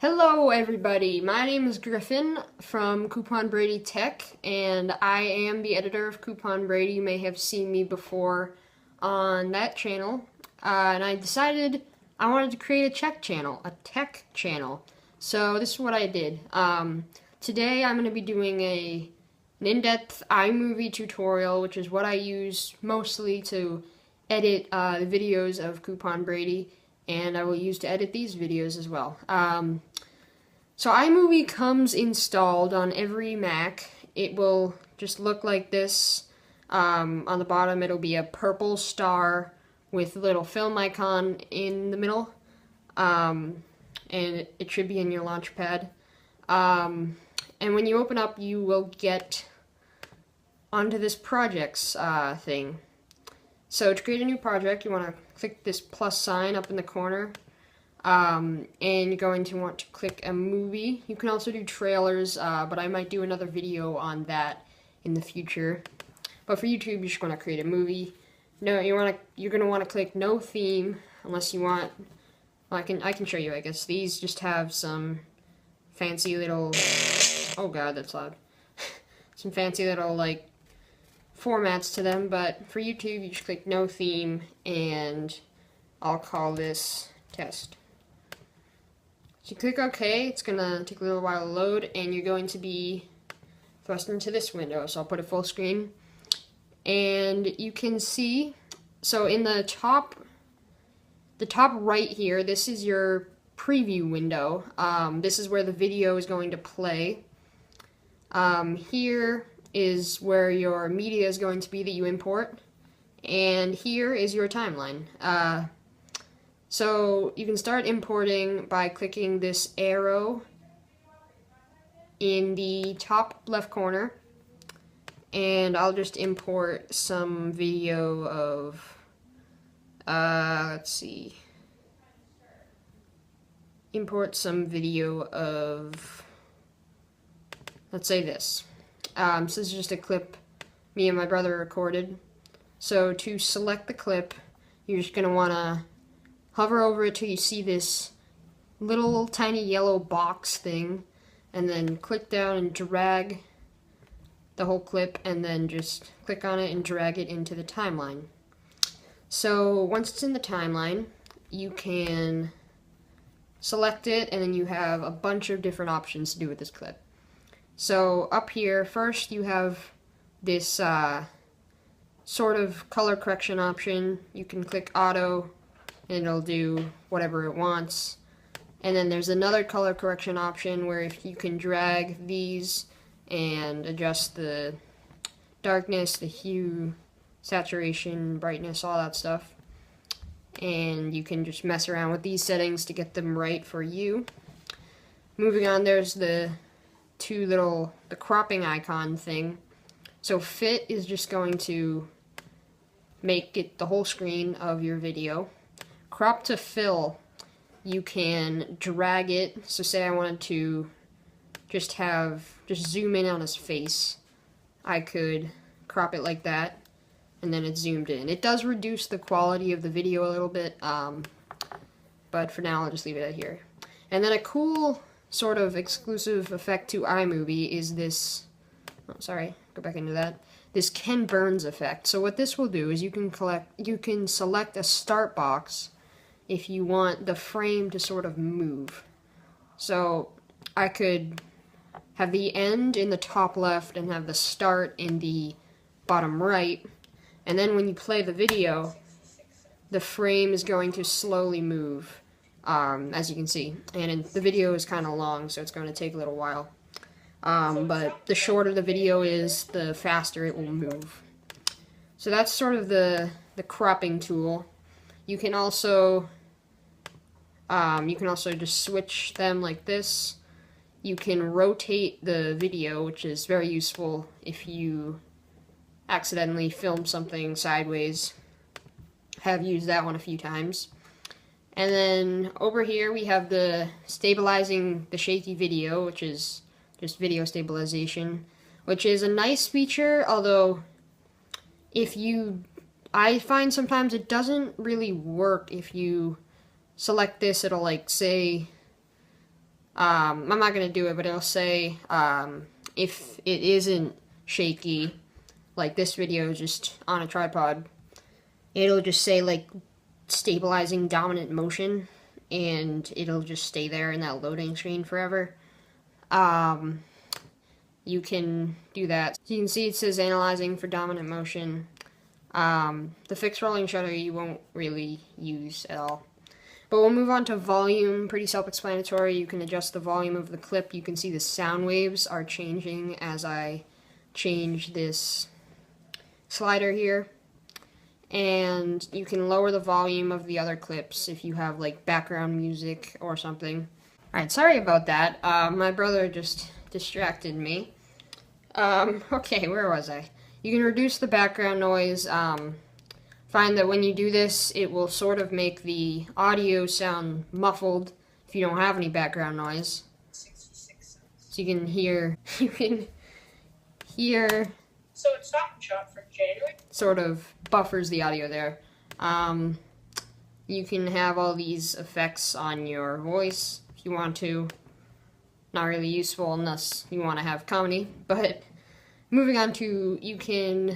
Hello everybody, my name is Griffin from Coupon Brady Tech, and I am the editor of Coupon Brady. You may have seen me before on that channel, and I decided I wanted to create a tech channel. So this is what I did. Today I'm going to be doing an in-depth iMovie tutorial, which is what I use mostly to edit the videos of Coupon Brady, and I will use to edit these videos as well. So iMovie comes installed on every Mac. It will just look like this. On the bottom it'll be a purple star with a little film icon in the middle. And it should be in your Launchpad. And when you open up, you will get onto this projects thing. So to create a new project, you want to click this plus sign up in the corner. And you're going to want to click a movie. You can also do trailers, but I might do another video on that in the future. But for YouTube, you're just going to create a movie. No, you're going to want to click no theme unless you want. Well, I can show you. I guess these just have some fancy little. Oh God, that's loud. Some fancy little like formats to them. But for YouTube, you just click no theme, and I'll call this test. So you click OK, it's going to take a little while to load, and you're going to be thrust into this window. So I'll put it full screen. And you can see, so in the top right here, this is your preview window. This is where the video is going to play. Here is where your media is going to be that you import. And here is your timeline. So you can start importing by clicking this arrow in the top left corner, and I'll just import some video of, let's see, import some video of, let's say this. So this is just a clip me and my brother recorded. So to select the clip, you're just going to want to hover over it till you see this little tiny yellow box thing, and then click down and drag the whole clip, and then just click on it and drag it into the timeline. So once it's in the timeline, you can select it, and then you have a bunch of different options to do with this clip. So up here, first you have this sort of color correction option. You can click auto, and it'll do whatever it wants. And then there's another color correction option where if you can drag these and adjust the darkness, the hue, saturation, brightness, all that stuff. And you can just mess around with these settings to get them right for you. Moving on, there's the cropping icon thing. So fit is just going to make it the whole screen of your video. Crop to fill, you can drag it. So say I wanted to just zoom in on his face, I could crop it like that, and then it's zoomed in. It does reduce the quality of the video a little bit, but for now I'll just leave it at here. And then a cool sort of exclusive effect to iMovie is this, oh sorry, go back into that, this Ken Burns effect. So what this will do is you can select a start box if you want the frame to sort of move. So I could have the end in the top left and have the start in the bottom right, and then when you play the video, the frame is going to slowly move, as you can see. And the video is kind of long, so it's going to take a little while. But the shorter the video is, the faster it will move. So that's sort of the cropping tool. You can also just switch them like this. You can rotate the video, which is very useful if you accidentally film something sideways. Have used that one a few times. And then over here we have the stabilizing the shaky video, which is just video stabilization, which is a nice feature, although I find sometimes it doesn't really work if you select this. It'll like say I'm not going to do it, but it'll say if it isn't shaky, like this video just on a tripod, it'll just say like stabilizing dominant motion, and it'll just stay there in that loading screen forever. You can do that. So you can see it says analyzing for dominant motion. The fixed rolling shutter you won't really use at all. But we'll move on to volume, pretty self-explanatory. You can adjust the volume of the clip. You can see the sound waves are changing as I change this slider here. And you can lower the volume of the other clips if you have like background music or something. Alright, sorry about that. My brother just distracted me. Okay, where was I? You can reduce the background noise. Find that when you do this, it will sort of make the audio sound muffled if you don't have any background noise. 66 cents. So you can hear, So it's Stop and Shop for January? Sort of buffers the audio there. You can have all these effects on your voice if you want to. Not really useful unless you want to have comedy, but moving on to, you can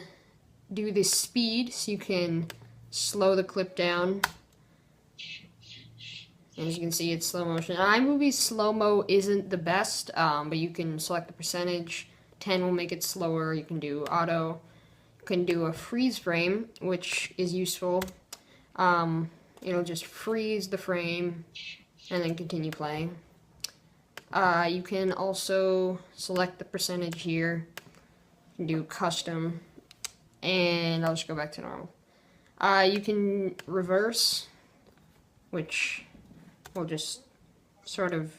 do the speed, so you can slow the clip down. As you can see, it's slow motion. iMovie slow-mo isn't the best, but you can select the percentage. 10 will make it slower. You can do auto. You can do a freeze frame, which is useful. It'll just freeze the frame and then continue playing. You can also select the percentage here. You can do custom, and I'll just go back to normal. You can reverse, which will just sort of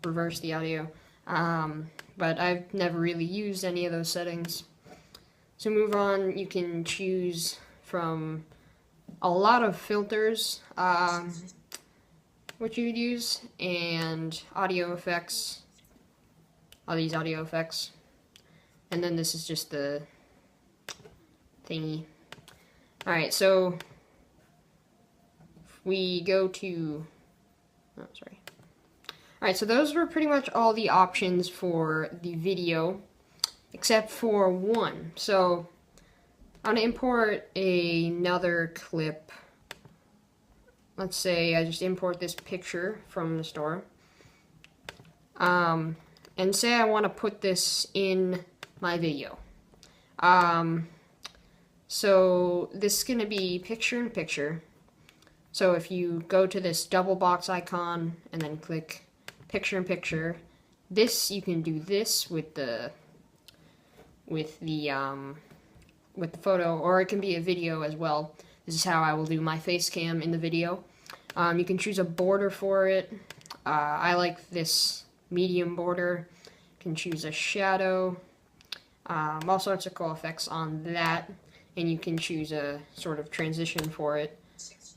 reverse the audio, but I've never really used any of those settings. So move on, you can choose from a lot of filters, what you would use, and audio effects, all these audio effects. And then this is just the thingy. Alright, so we go to, oh, sorry. Alright, so those were pretty much all the options for the video, except for one. So I want to import another clip. Let's say I just import this picture from the store. And say I want to put this in my video. So this is going to be picture-in-picture. So if you go to this double box icon and then click picture-in-picture, this, you can do this with the photo, or it can be a video as well. This is how I will do my face cam in the video. You can choose a border for it. I like this medium border. You can choose a shadow. All sorts of cool effects on that. And you can choose a sort of transition for it.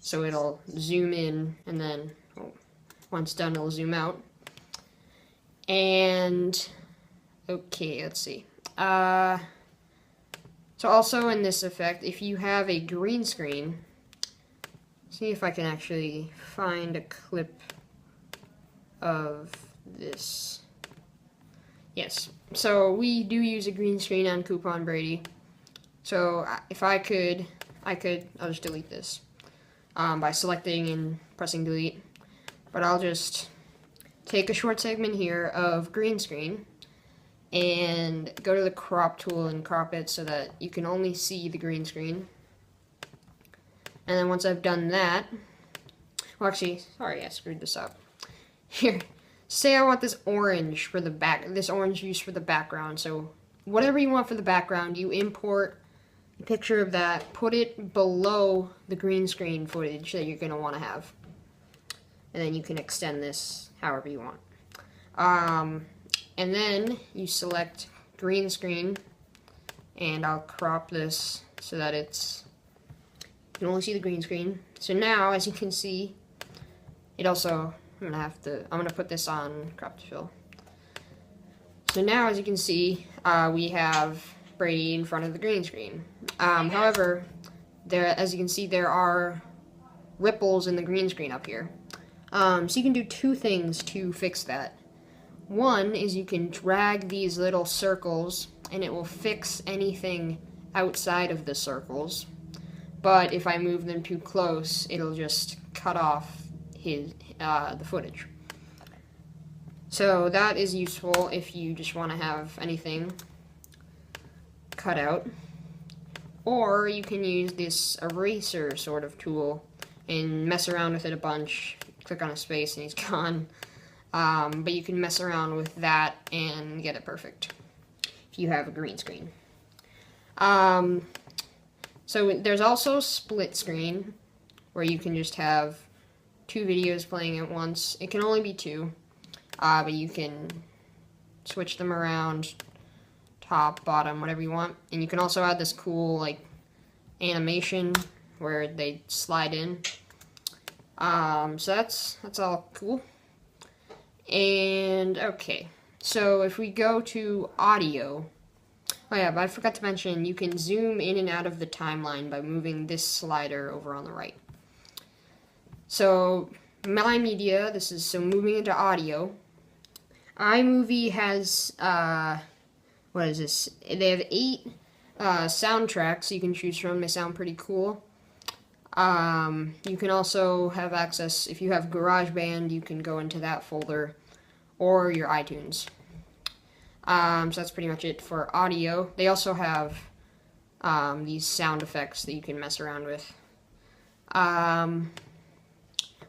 So it'll zoom in, and then once done, it'll zoom out. And, okay, let's see. So also in this effect, if you have a green screen, see if I can actually find a clip of this. Yes, so we do use a green screen on Coupon Brady. So if I'll just delete this by selecting and pressing delete. But I'll just take a short segment here of green screen and go to the crop tool and crop it so that you can only see the green screen. And then once I've done that, well, actually, sorry, I screwed this up. Here, say I want this orange for the this orange use for the background. So whatever you want for the background, you import a picture of that, put it below the green screen footage that you're going to want to have. And then you can extend this however you want. And then you select green screen, and I'll crop this so that you can only see the green screen. So now, as you can see, it also, I'm gonna put this on crop to fill. So now, as you can see, we have Brady in front of the green screen. However, as you can see, there are ripples in the green screen up here. So you can do two things to fix that. One is you can drag these little circles and it will fix anything outside of the circles. But if I move them too close, it'll just cut off the footage. So that is useful if you just want to have anything cut out. Or you can use this eraser sort of tool and mess around with it a bunch. Click on a space and he's gone. But you can mess around with that and get it perfect if you have a green screen. So there's also split screen, where you can just have two videos playing at once. It can only be two, but you can switch them around, top, bottom, whatever you want. And you can also add this cool like animation where they slide in. So that's all cool. And okay, so if we go to audio, oh yeah, but I forgot to mention, you can zoom in and out of the timeline by moving this slider over on the right. So my media, so moving into audio, iMovie has, what is this? They have 8 soundtracks you can choose from. They sound pretty cool. You can also have access, if you have GarageBand, you can go into that folder, or your iTunes. So that's pretty much it for audio. They also have these sound effects that you can mess around with.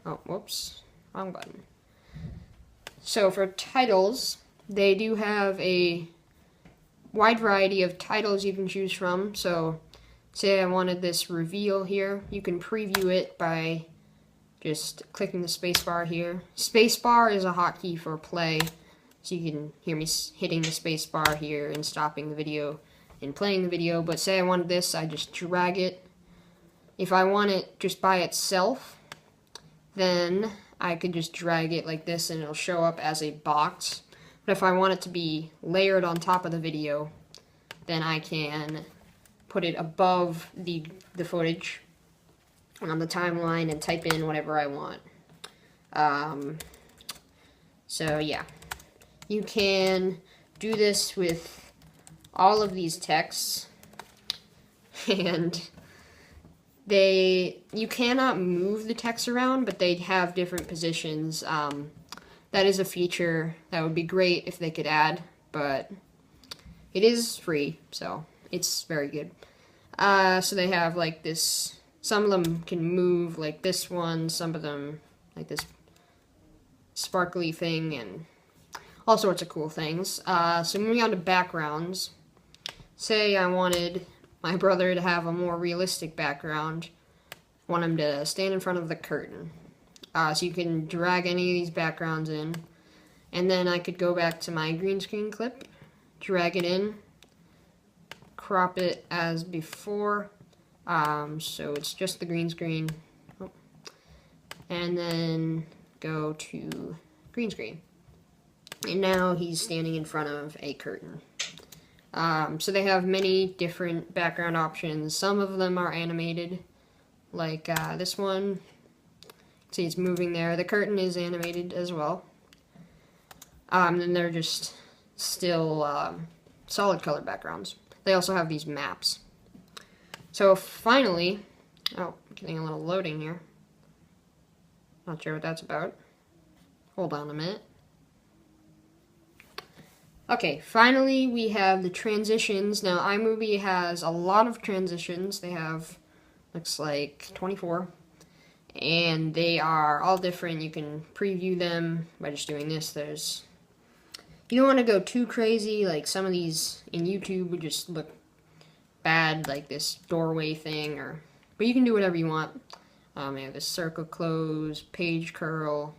Oh, whoops, wrong button. So for titles, they do have a wide variety of titles you can choose from. So say I wanted this reveal here, you can preview it by just clicking the spacebar here. Spacebar is a hotkey for play, so you can hear me hitting the spacebar here and stopping the video and playing the video. But say I wanted this, I just drag it. If I want it just by itself, then I could just drag it like this and it'll show up as a box. But if I want it to be layered on top of the video, then I can put it above the footage on the timeline and type in whatever I want. So yeah, you can do this with all of these texts, and you cannot move the text around, but they have different positions. That is a feature that would be great if they could add, but it is free, so it's very good. So they have like this, some of them can move like this one, some of them like this sparkly thing, and all sorts of cool things. So moving on to backgrounds, say I wanted my brother to have a more realistic background, want him to stand in front of the curtain. So you can drag any of these backgrounds in, and then I could go back to my green screen clip, drag it in, crop it as before, so it's just the green screen, and then go to green screen. And now he's standing in front of a curtain. So they have many different background options. Some of them are animated, like this one. See, it's moving there. The curtain is animated as well. And they're just still solid color backgrounds. They also have these maps. So finally, oh, getting a little loading here. Not sure what that's about. Hold on a minute. Okay, finally we have the transitions. Now iMovie has a lot of transitions. They have, looks like 24. And they are all different. You can preview them by just doing this. You don't want to go too crazy, like some of these in YouTube would just look bad, like this doorway thing, but you can do whatever you want. They have this circle close, page curl,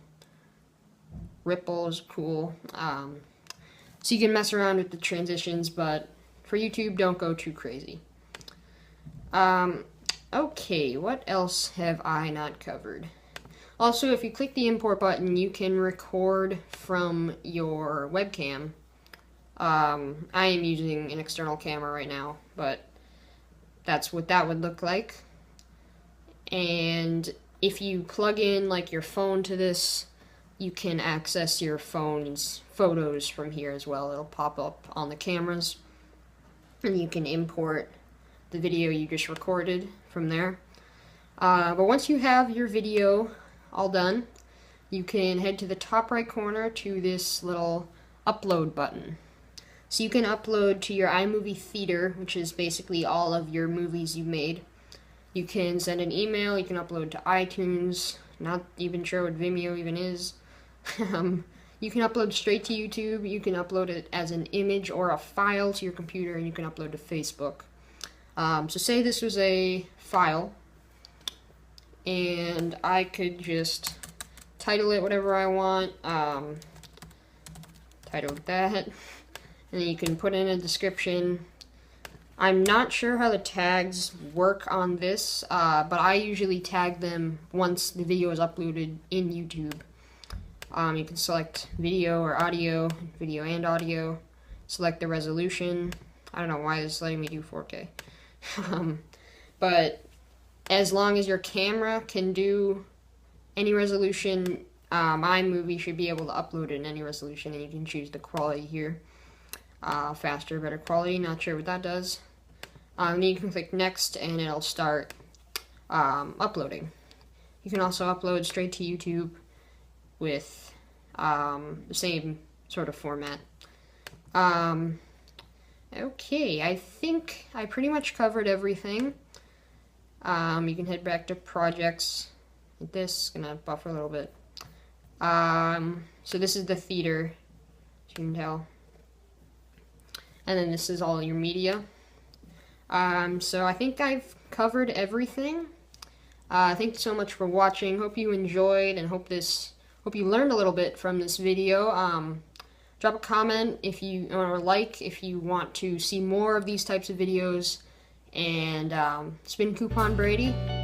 ripple is cool. So you can mess around with the transitions, but for YouTube, don't go too crazy. Okay, what else have I not covered? Also, if you click the import button, you can record from your webcam. I am using an external camera right now, but that's what that would look like. And if you plug in like your phone to this, you can access your phone's photos from here as well. It'll pop up on the cameras, and you can import the video you just recorded from there. But once you have your video all done, you can head to the top right corner to this little upload button. So you can upload to your iMovie Theater, which is basically all of your movies you've made. You can send an email, you can upload to iTunes, not even sure what Vimeo even is. You can upload straight to YouTube, you can upload it as an image or a file to your computer, and you can upload to Facebook. So say this was a file, and I could just title it whatever I want, title that, and then you can put in a description. I'm not sure how the tags work on this, but I usually tag them once the video is uploaded in YouTube. You can select video or audio, video and audio, select the resolution. I don't know why this is letting me do 4K. But as long as your camera can do any resolution, iMovie should be able to upload it in any resolution, and you can choose the quality here. Faster, better quality, not sure what that does. Then you can click next and it'll start uploading. You can also upload straight to YouTube with the same sort of format. Okay, I think I pretty much covered everything. You can head back to projects. This is gonna buffer a little bit. So this is the theater, as you can tell. And then this is all your media. So I think I've covered everything. Thank you so much for watching. Hope you enjoyed, and hope you learned a little bit from this video. Drop a comment if you, or like if you want to see more of these types of videos. And it's been Coupon Brady.